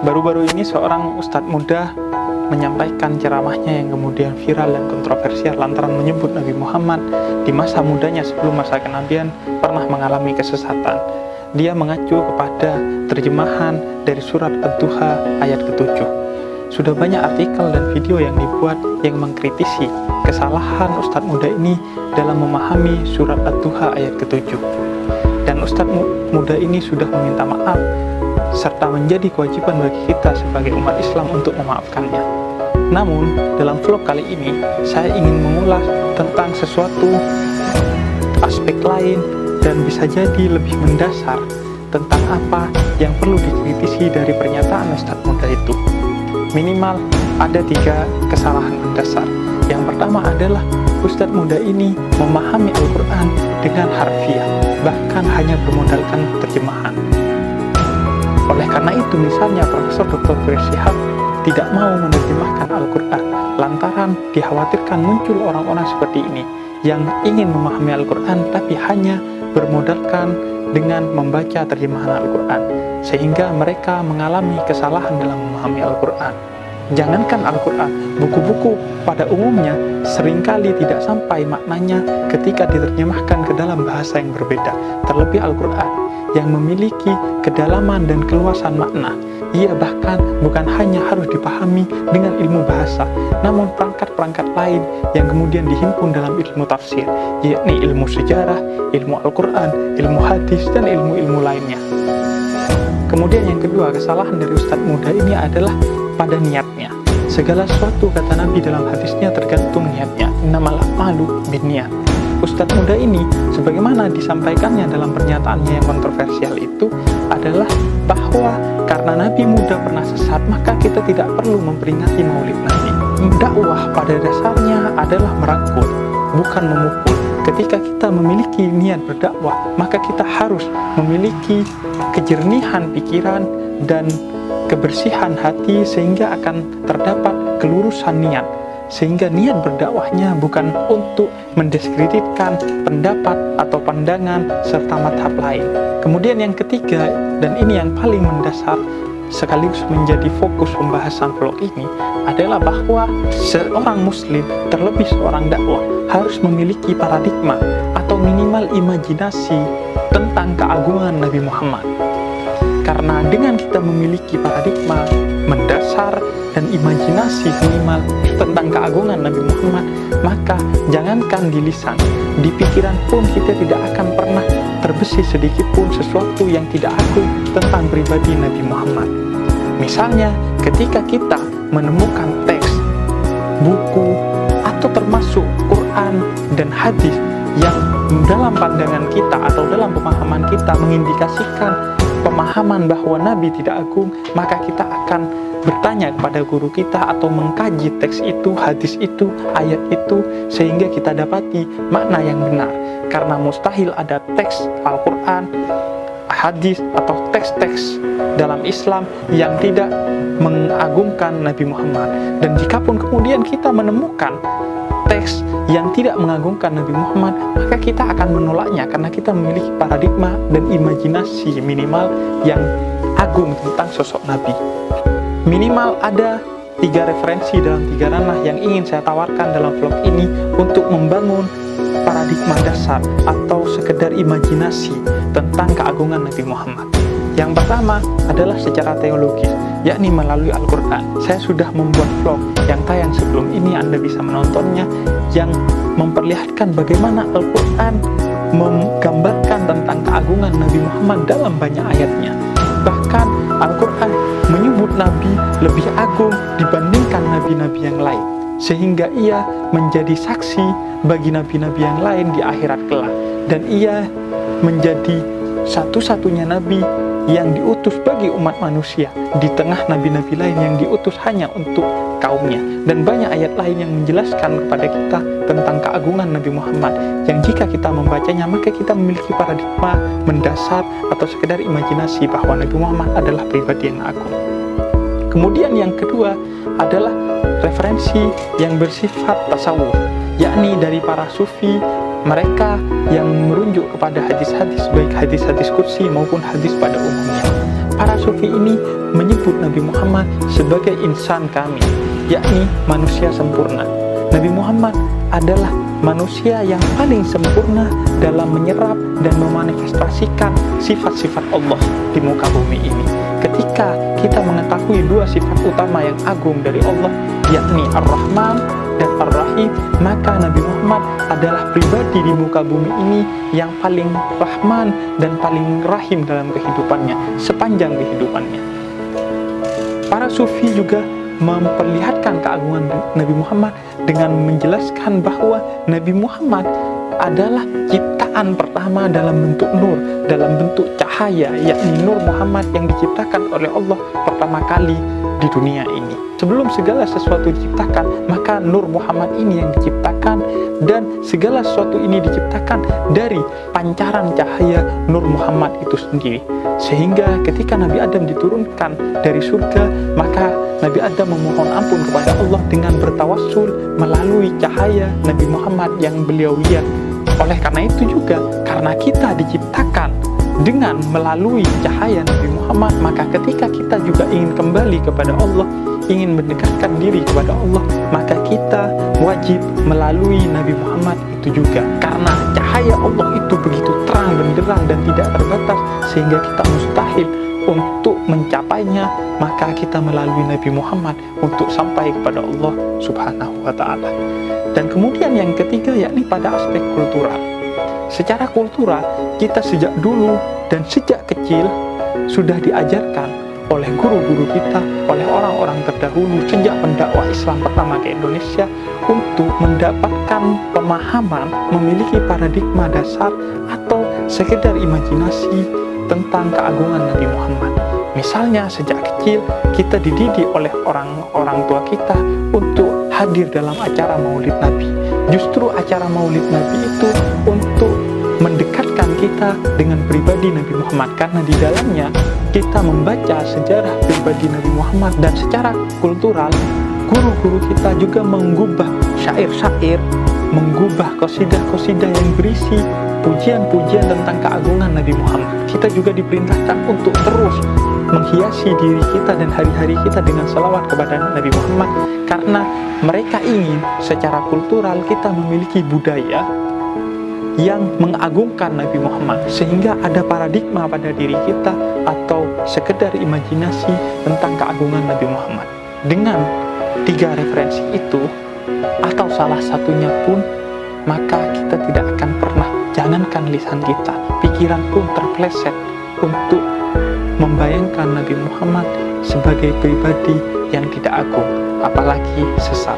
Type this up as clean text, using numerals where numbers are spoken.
Baru-baru ini seorang ustadz muda menyampaikan ceramahnya yang kemudian viral dan kontroversial lantaran menyebut Nabi Muhammad di masa mudanya sebelum masa kenabian pernah mengalami kesesatan. Dia mengacu kepada terjemahan dari surat Ad-Duha ayat ke-7. Sudah banyak artikel dan video yang dibuat yang mengkritisi kesalahan ustadz muda ini dalam memahami surat Ad-Duha ayat ke-7. Dan ustadz muda ini sudah meminta maaf serta menjadi kewajiban bagi kita sebagai umat Islam untuk memaafkannya. Namun, dalam vlog kali ini, saya ingin mengulas tentang sesuatu aspek lain dan bisa jadi lebih mendasar tentang apa yang perlu dikritisi dari pernyataan ustadz muda itu. Minimal ada 3 kesalahan mendasar. Yang pertama adalah ustadz muda ini memahami Al-Quran dengan harfiah, bahkan hanya bermodalkan terjemahan. Oleh karena itu, misalnya Profesor Dr. Shihab tidak mau menerjemahkan Al-Quran lantaran dikhawatirkan muncul orang-orang seperti ini yang ingin memahami Al-Quran tapi hanya bermodalkan dengan membaca terjemahan Al-Quran, sehingga mereka mengalami kesalahan dalam memahami Al-Quran. Jangankan Al-Quran, buku-buku pada umumnya seringkali tidak sampai maknanya ketika diterjemahkan ke dalam bahasa yang berbeda, terlebih Al-Quran yang memiliki kedalaman dan keluasan makna. Ia bahkan bukan hanya harus dipahami dengan ilmu bahasa, namun perangkat-perangkat lain yang kemudian dihimpun dalam ilmu tafsir, yakni ilmu sejarah, ilmu Al-Quran, ilmu hadis, dan ilmu-ilmu lainnya. Kemudian yang kedua, kesalahan dari ustadz muda ini adalah pada niatnya. Segala sesuatu, kata Nabi dalam hadisnya, tergantung niatnya. Innamal a'malu binniyat. Ustadz muda ini, sebagaimana disampaikannya dalam pernyataannya yang kontroversial itu, adalah bahwa karena Nabi muda pernah sesat, maka kita tidak perlu memperingati maulid Nabi. Dakwah pada dasarnya adalah merangkul, bukan memukul. Ketika kita memiliki niat berdakwah, maka kita harus memiliki kejernihan pikiran dan kebersihan hati sehingga akan terdapat kelurusan niat. Sehingga niat berdakwahnya bukan untuk mendiskreditkan pendapat atau pandangan serta madhab lain. Kemudian yang ketiga, dan ini yang paling mendasar sekaligus menjadi fokus pembahasan vlog ini, adalah bahwa seorang muslim, terlebih seorang dakwah, harus memiliki paradigma atau minimal imajinasi tentang keagungan Nabi Muhammad. Karena dengan kita memiliki paradigma mendasar dan imajinasi minimal tentang keagungan Nabi Muhammad, maka jangankan di lisan, di pikiran pun kita tidak akan pernah terbesit sedikit pun sesuatu yang tidak agung tentang pribadi Nabi Muhammad. Misalnya, ketika kita menemukan teks, buku, atau termasuk Quran dan hadis yang dalam pandangan kita atau dalam pemahaman kita mengindikasikan pemahaman bahwa Nabi tidak agung, maka kita akan bertanya kepada guru kita atau mengkaji teks itu, hadis itu, ayat itu, sehingga kita dapati makna yang benar. Karena mustahil ada teks Al-Quran, hadis, atau teks-teks dalam Islam yang tidak mengagungkan Nabi Muhammad. Dan jikapun kemudian kita menemukan teks yang tidak mengagungkan Nabi Muhammad, maka kita akan menolaknya karena kita memiliki paradigma dan imajinasi minimal yang agung tentang sosok Nabi. Minimal ada 3 referensi dalam 3 ranah yang ingin saya tawarkan dalam vlog ini untuk membangun paradigma dasar atau sekedar imajinasi tentang keagungan Nabi Muhammad. Yang pertama adalah secara teologis, yakni melalui Al-Quran. Saya sudah membuat vlog yang tayang sebelum ini, Anda bisa menontonnya, yang memperlihatkan bagaimana Al-Quran menggambarkan tentang keagungan Nabi Muhammad dalam banyak ayatnya. Bahkan Al-Quran menyebut Nabi lebih agung dibandingkan nabi-nabi yang lain, sehingga ia menjadi saksi bagi nabi-nabi yang lain di akhirat kelak, dan ia menjadi satu-satunya nabi yang diutus bagi umat manusia di tengah nabi-nabi lain yang diutus hanya untuk kaumnya. Dan banyak ayat lain yang menjelaskan kepada kita tentang keagungan Nabi Muhammad, yang jika kita membacanya maka kita memiliki paradigma mendasar atau sekedar imajinasi bahwa Nabi Muhammad adalah pribadi yang agung. Kemudian yang kedua adalah referensi yang bersifat tasawuf, yakni dari para sufi, mereka yang merujuk kepada hadis-hadis, baik hadis-hadis kursi maupun hadis pada umumnya. Para sufi ini menyebut Nabi Muhammad sebagai insan kamil, yakni manusia sempurna. Nabi Muhammad adalah manusia yang paling sempurna dalam menyerap dan memanifestasikan sifat-sifat Allah di muka bumi ini. Ketika kita mengetahui dua sifat utama yang agung dari Allah, yakni Ar-Rahman dan Ar-Rahim, maka Nabi Muhammad adalah pribadi di muka bumi ini yang paling Rahman dan paling Rahim dalam kehidupannya, sepanjang kehidupannya. Para sufi juga memperlihatkan keagungan Nabi Muhammad dengan menjelaskan bahwa Nabi Muhammad adalah ciptaan pertama dalam bentuk nur, dalam bentuk cahaya, yakni Nur Muhammad yang diciptakan oleh Allah pertama kali di dunia ini. Sebelum segala sesuatu diciptakan, maka Nur Muhammad ini yang diciptakan, dan segala sesuatu ini diciptakan dari pancaran cahaya Nur Muhammad itu sendiri. Sehingga ketika Nabi Adam diturunkan dari surga, maka Nabi Adam memohon ampun kepada Allah dengan bertawassul melalui cahaya Nabi Muhammad yang beliau lihat. Oleh karena itu juga, karena kita diciptakan dengan melalui cahaya Nabi Muhammad, maka ketika kita juga ingin kembali kepada Allah, ingin mendekatkan diri kepada Allah, maka kita wajib melalui Nabi Muhammad itu juga. Karena cahaya Allah itu begitu terang benderang dan tidak terbatas, sehingga kita mustahil untuk mencapainya, maka kita melalui Nabi Muhammad untuk sampai kepada Allah Subhanahu wa ta'ala. Dan kemudian yang ketiga, yakni pada aspek kultural. Secara kultural, kita sejak dulu dan sejak kecil sudah diajarkan oleh guru-guru kita, oleh orang-orang terdahulu sejak pendakwah Islam pertama ke Indonesia, untuk mendapatkan pemahaman, memiliki paradigma dasar atau sekedar imajinasi tentang keagungan Nabi Muhammad. Misalnya sejak kecil kita dididik oleh orang tua kita untuk hadir dalam acara Maulid Nabi. Justru acara Maulid Nabi itu untuk mendekatkan kita dengan pribadi Nabi Muhammad, karena di dalamnya kita membaca sejarah pribadi Nabi Muhammad. Dan secara kultural, guru-guru kita juga menggubah syair-syair, menggubah qasidah-qasidah yang berisi pujian-pujian tentang keagungan Nabi Muhammad. Kita juga diperintahkan untuk terus menghiasi diri kita dan hari-hari kita dengan salawat kepada Nabi Muhammad, karena mereka ingin secara kultural kita memiliki budaya yang mengagungkan Nabi Muhammad, sehingga ada paradigma pada diri kita atau sekedar imajinasi tentang keagungan Nabi Muhammad. Dengan tiga referensi itu atau salah satunya pun, maka kita tidak akan pernah, jangankan lisan kita, pikiran pun terpeleset untuk membayangkan Nabi Muhammad sebagai pribadi yang tidak agung, apalagi sesat.